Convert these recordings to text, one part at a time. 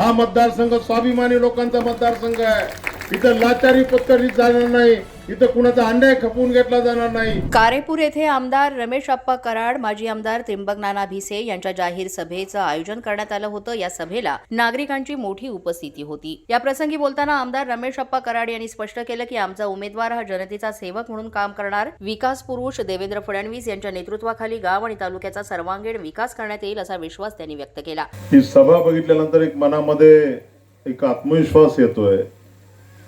हा मतदारसंघ स्वाभिमानी लोकांचा मतदारसंघ आहे. इथं लाचारी पत्करली जाणार नाही, इथं कुणाचा अन्याय खपवून घेतला जाणार नाही. कारेपूर येथे आमदार रमेश अप्पा कराड, माजी आमदार त्रिंबक नाना भिसे यांच्या जाहीर सभेचं आयोजन करण्यात आलं होतं. या सभेला नागरिकांची मोठी उपस्थिती होती. या प्रसंगी बोलताना आमदार रमेश अप्पा कराड यांनी स्पष्ट केलं की आमचा उमेदवार हा जनतेचा सेवक म्हणून काम करणार, विकास पुरुष देवेंद्र फडणवीस यांच्या नेतृत्वाखाली गाव आणि तालुक्याचा सर्वांगीण विकास करण्यात येईल असा विश्वास त्यांनी व्यक्त केला. ही सभा बघितल्यानंतर एक मनामध्ये एक आत्मविश्वास येतोय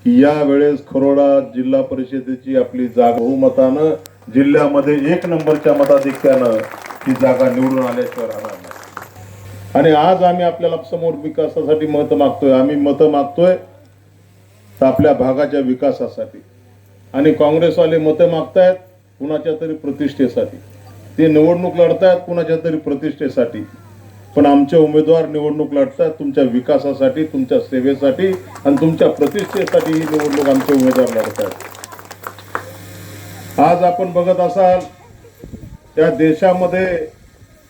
की या वेळेस खरोडा जिल्हा परिषदेची आपली जागा बहुमतानं जिल्ह्यामध्ये 1 नंबरच्या मताधिक्यानं ही जागा निवडून आल्याशिवाय राहणार नाही. आणि आज आम्ही आपल्याला समोर विकासासाठी मत मागतोय. आम्ही मत मागतोय आपल्या भागाच्या विकासासाठी, आणि काँग्रेसवाले मतं मागतायत कुणाच्या तरी प्रतिष्ठेसाठी. ते निवडणूक लढतायत कुणाच्या तरी प्रतिष्ठेसाठी, पण आमचे उमेदवार निवडणूक लढतात तुमच्या विकासासाठी, तुमच्या सेवेसाठी आणि तुमच्या प्रतिष्ठेसाठी. ही निवडणूक आमचे उमेदवार लढतात. आज आपण बघत असाल त्या देशामध्ये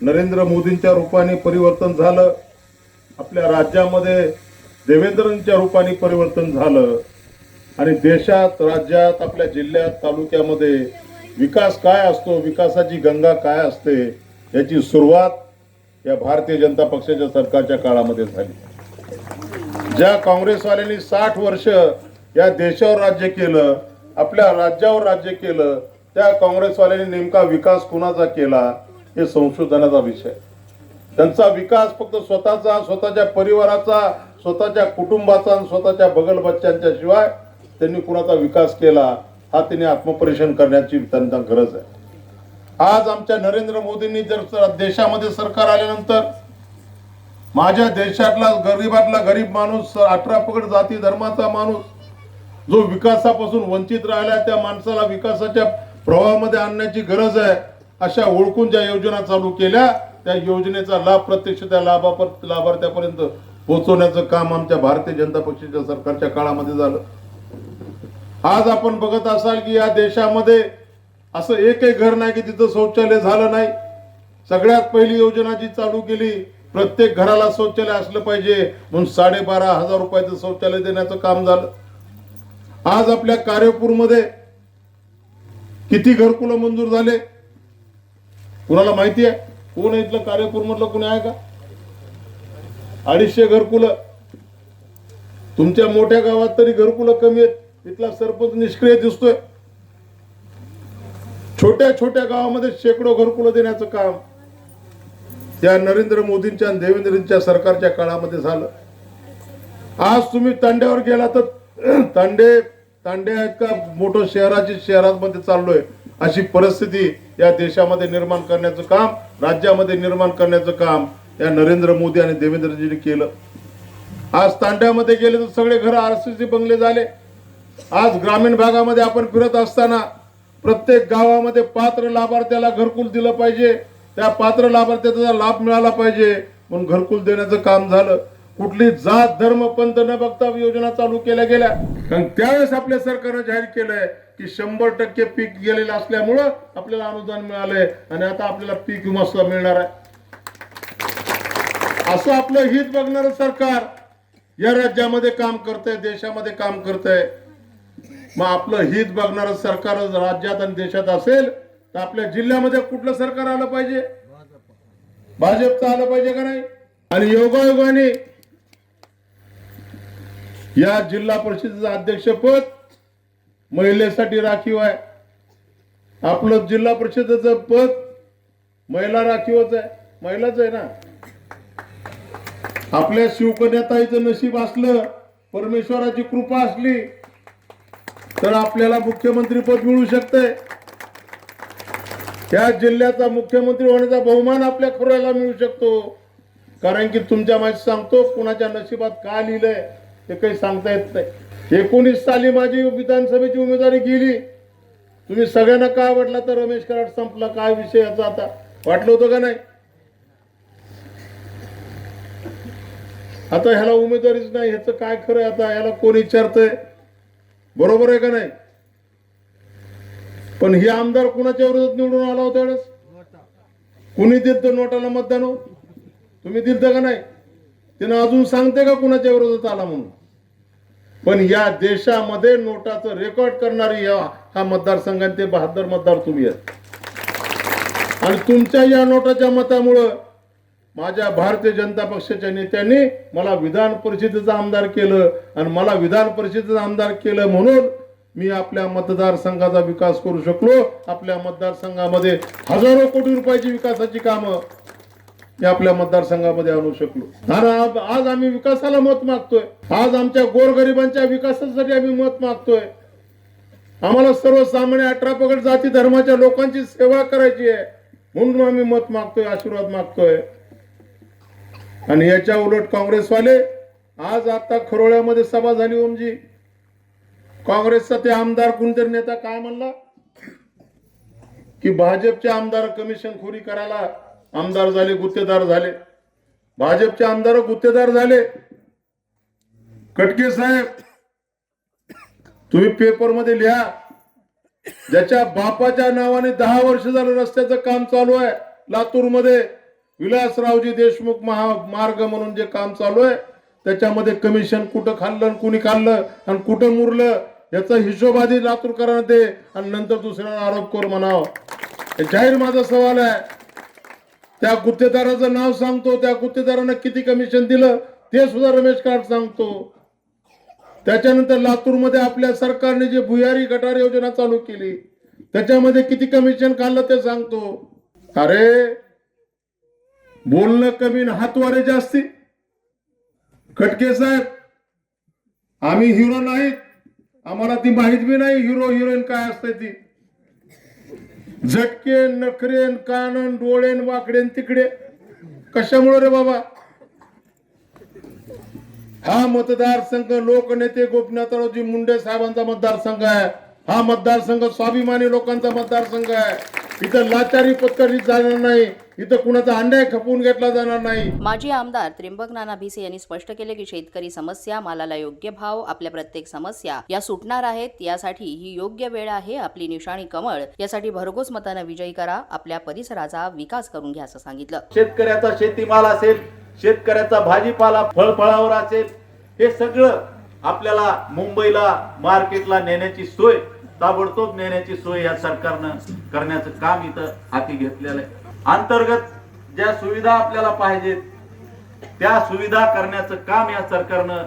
नरेंद्र मोदींच्या रूपाने परिवर्तन झालं, आपल्या राज्यामध्ये देवेंद्रांच्या रूपाने परिवर्तन झालं, आणि देशात, राज्यात, आपल्या जिल्ह्यात, तालुक्यामध्ये विकास काय असतो, विकासाची गंगा काय असते, याची सुरुवात या भारतीय जनता पक्षाच्या सरकारच्या काळामध्ये झाली. ज्या काँग्रेसवाल्यांनी 60 वर्ष या देशावर राज्य केलं, आपल्या राज्यावर राज्य केलं, त्या काँग्रेसवाल्यांनी नेमका विकास कुणाचा केला हे संशोधनाचा विषय. त्यांचा विकास फक्त स्वतःचा, स्वतःच्या परिवाराचा, स्वतःच्या कुटुंबाचा आणि स्वतःच्या बगल बच्च्यांच्या शिवाय त्यांनी कुणाचा विकास केला हा त्यांनी आत्मपरीक्षण करण्याची त्यांना गरज आहे. आज आमच्या नरेंद्र मोदींनी जर देशामध्ये सरकार आल्यानंतर माझ्या देशातला गरीबातला गरीब माणूस, 18 पगड जाती धर्माचा माणूस जो विकासापासून वंचित राहिला, त्या माणसाला विकासाच्या प्रवाहामध्ये आणण्याची गरज आहे, अशा ओळखून ज्या योजना चालू केल्या त्या योजनेचा लाभ प्रत्यक्ष त्या लाभार्थ्यापर्यंत पोहोचवण्याचं काम आमच्या भारतीय जनता पक्षाच्या सरकारच्या काळामध्ये झालं. आज आपण बघत असाल की या देशामध्ये असं एकही घर नाही की तिथं शौचालय झालं नाही. सगळ्यात पहिली योजना जी चालू केली, प्रत्येक घराला शौचालय असलं पाहिजे म्हणून 12,500 रुपयाचं शौचालय देण्याचं काम झालं. आज आपल्या कारेपूरमध्ये किती घरकुलं मंजूर झाले कुणाला माहिती आहे? कोण इथलं कारेपूर मधलं कोणी आहे का? 250 घरकुलं. तुमच्या मोठ्या गावात तरी घरकुलं कमी आहेत, इथला सरपंच निष्क्रिय दिसतोय. छोट्या छोट्या गावामध्ये शेकडो घरकुलं देण्याचं काम त्या नरेंद्र मोदींच्या आणि देवेंद्रजींच्या सरकारच्या काळामध्ये झालं. आज तुम्ही तांड्यावर गेला तर तांडे आहेत का मोठं शहरामध्ये चाललोय अशी परिस्थिती या देशामध्ये निर्माण करण्याचं काम, राज्यामध्ये निर्माण करण्याचं काम या नरेंद्र मोदी आणि देवेंद्रजींनी केलं. आज तांड्यामध्ये गेले तर सगळे घर आरसीसी बंगले झाले. आज ग्रामीण भागामध्ये आपण फिरत असताना प्रत्येक गावामध्ये पात्र लाभार्थ्याला घरकुल दिलं पाहिजे, त्या पात्र लाभार्थ्याचा लाभ मिळाला पाहिजे म्हणून घरकुल देण्याचं काम झालं. कुठली जात धर्म पंथ न बघता योजना चालू केल्या गेल्या. कारण त्यावेळेस आपल्या सरकारने जाहीर केलंय की 100% पीक गेलेलं असल्यामुळं आपल्याला अनुदान मिळालंय आणि आता आपल्याला पीक विमा सुद्धा मिळणार आहे. असं आपलं हित बघणारं सरकार या राज्यामध्ये काम करतंय, देशामध्ये काम करतंय. मग आपलं हित बघणारं सरकार राज्यात आणि देशात असेल तर आपल्या जिल्ह्यामध्ये कुठलं सरकार आलं पाहिजे? भाजपचं आलं पाहिजे का नाही? आणि योगायोगाने या जिल्हा परिषदेचं अध्यक्षपद महिलेसाठी राखीव आहे. आपलं जिल्हा परिषदेचं पद महिला राखीवच आहे, महिलाच आहे ना. आपल्या शिवकन्याताईचं नशीब असलं, परमेश्वराची कृपा असली तर आपल्याला मुख्यमंत्री पद मिळू शकते. या जिल्ह्याचा मुख्यमंत्री होण्याचा बहुमान आपल्या खोऱ्याला मिळू शकतो. कारण की तुमच्या माहिती सांगतो, कुणाच्या नशिबात काय लिहिलंय ते काही सांगता येत नाही. 19 साली माझी विधानसभेची उमेदवारी गेली. तुम्ही सगळ्यांना काय आवडला तर रमेश कराड संपला, काय विषय याचा आता वाटलं होतं का नाही? आता ह्याला उमेदवारीच नाही, ह्याचं काय खरं? आता याला कोण विचारतंय? बरोबर आहे का नाही? पण हे आमदार कुणाच्या विरोधात निवडून आला होता वेळेस? कुणी दिलं नोटाला मतदान? तुम्ही दिलं का नाही? तिनं अजून सांगते का कुणाच्या विरोधात आला म्हणून? पण या देशामध्ये नोटाचं रेकॉर्ड करणारी हा मतदारसंघात ते 72 मतदार तुम्ही आहेत. आणि तुमच्या या नोटाच्या मतामुळं माझ्या भारतीय जनता पक्षाच्या नेत्यांनी मला विधान परिषदेचा आमदार केलं आणि मला विधान परिषदेचा आमदार केलं म्हणून मी आपल्या मतदारसंघाचा विकास करू शकलो. आपल्या मतदारसंघामध्ये हजारो कोटी रुपयाची विकासाची कामं मी आपल्या मतदारसंघामध्ये आणू शकलो. आणि आज आम्ही विकासाला मत मागतोय. आज आमच्या गोरगरिबांच्या विकासासाठी आम्ही मत मागतोय. आम्हाला सर्वसामान्य 18 पगड जाती धर्माच्या लोकांची सेवा करायची आहे म्हणून आम्ही मत मागतोय, आशीर्वाद मागतोय. आणि याच्या उलट काँग्रेसवाले आज आता खरोळ्यामध्ये सभा झाली. ओमजी, काँग्रेसचा ते आमदार कोणतरी नेता काय म्हणला की भाजपचे आमदार कमिशन खोरी करायला आमदार झाले, गुत्तेदार झाले. भाजपचे आमदार गुत्तेदार झाले. कटके साहेब, तुम्ही पेपरमध्ये लिहा, ज्याच्या बापाच्या नावाने 10 वर्ष झालं रस्त्याचं काम चालू आहे लातूरमध्ये, विलासरावजी देशमुख महामार्ग म्हणून जे काम चालू आहे त्याच्यामध्ये कमिशन कुठं खाल्लं, कुणी खाल्लं आणि कुठं मुरलं याचा हिशोब आधी लातूरकरांना दे आणि नंतर दुसऱ्याला आरोप कर म्हणाव. जाहीर माझा सवाल आहे. त्या गुत्तेदाराचं नाव सांगतो, त्या गुत्तेदारानं किती कमिशन दिलं ते सुद्धा रमेश कराड सांगतो. त्याच्यानंतर लातूरमध्ये आपल्या सरकारने जे भुयारी गटार योजना चालू केली त्याच्यामध्ये किती कमिशन खाल्लं ते सांगतो. अरे बोलणं कमी आणि हातवारे जास्ती. खटके साहेब, आम्ही हिरो नाहीत, आम्हाला ती माहित बी नाही हिरो हिरोईन काय असते ती. झटके, नखरेन, कानन, डोळेन, वाकडेन तिकडे कशामुळे रे बाबा? हा मतदारसंघ लोकनेते गोपीनाथरावजी मुंडे साहेबांचा मतदारसंघ आहे. हा मतदारसंघ स्वाभिमानी लोकांचा मतदारसंघ आहे. इथं लाचारी पत्करली जाणार नाही, इथं कुणाचा अंड्या खपवून घेतला जाणार नाही. माजी आमदार त्र्यंबक नाना भिसे यांनी स्पष्ट केले की शेतकरी समस्या, मालाला योग्य भाव, आपल्या प्रत्येक समस्या या सुटणार आहेत. यासाठी ही योग्य वेळ आहे. आपली निशाणी कमळ. यासाठी भरघोस मतानं विजयी करा. आपल्या परिसराचा विकास करून घ्या असं सांगितलं. शेतकऱ्याचा शेतीमाल असेल, शेतकऱ्याचा भाजीपाला फळफळावर असेल, हे सगळं आपल्याला मुंबईला मार्केटला नेण्याची सोय, ताबडतोब नेण्याची सोय या सरकारनं करण्याचं काम इथं हाती घेतलेलं आहे. अंतर्गत ज्या सुविधा आपल्याला पाहिजेत त्या सुविधा करण्याचं काम या सरकारनं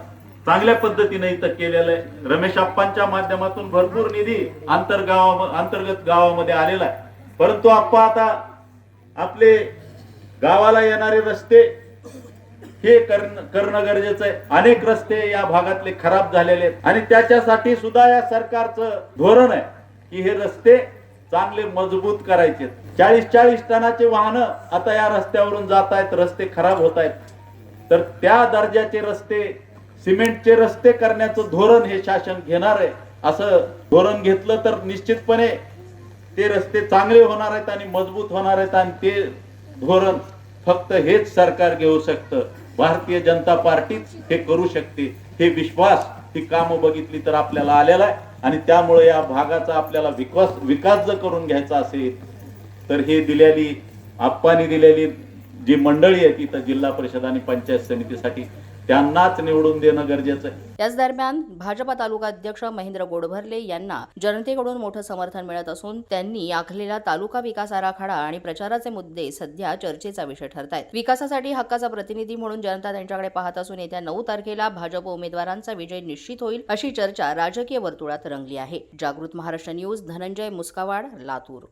चांगल्या पद्धतीने इथं केलेलं आहे. रमेश आप्पांच्या माध्यमातून भरपूर निधी अंतर्गत गावामध्ये आलेला आहे. परंतु आप्पा आता आपले गावाला येणारे रस्ते हे करणं गरजेचं आहे. अनेक रस्ते या भागातले खराब झालेले आहेत आणि त्याच्यासाठी सुद्धा या सरकारचं धोरण आहे की हे रस्ते चांगले मजबूत करायचे. 40-40 टनाचे वाहनं आता या रस्त्यावरून जात आहेत, रस्ते खराब होत आहेत. तर त्या दर्जाचे रस्ते, सिमेंटचे रस्ते करण्याचं धोरण हे शासन घेणार आहे. असं धोरण घेतलं तर निश्चितपणे ते रस्ते चांगले होणार आहेत आणि मजबूत होणार आहेत. आणि ते धोरण फक्त हेच सरकार घेऊ शकतं. भारतीय जनता पार्टीच हे करू शकते. हे विश्वास, ही कामं बघितली तर आपल्याला आलेला आहे. आणि त्यामुळे या भागाचा आपल्याला विकास जर करून घ्यायचा असेल तर हे दिलेली, आप्पांनी दिलेली जी मंडळी आहे तिथं जिल्हा परिषद आणि पंचायत समितीसाठी त्यांनाच निवडून देणं गरजेचं आहे. याच दरम्यान भाजपा तालुका अध्यक्ष महेंद्र गोडभरले यांना जनतेकडून मोठं समर्थन मिळत असून त्यांनी आखलेला तालुका विकास आराखडा आणि प्रचाराचे मुद्दे सध्या चर्चेचा विषय ठरत आहेत. विकासासाठी हक्काचा प्रतिनिधी म्हणून जनता त्यांच्याकडे पाहत असून येत्या 9 तारखेला भाजप उमेदवारांचा विजय निश्चित होईल अशी चर्चा राजकीय वर्तुळात रंगली आहे. जागृत महाराष्ट्र न्यूज, धनंजय मुस्कावाड, लातूर.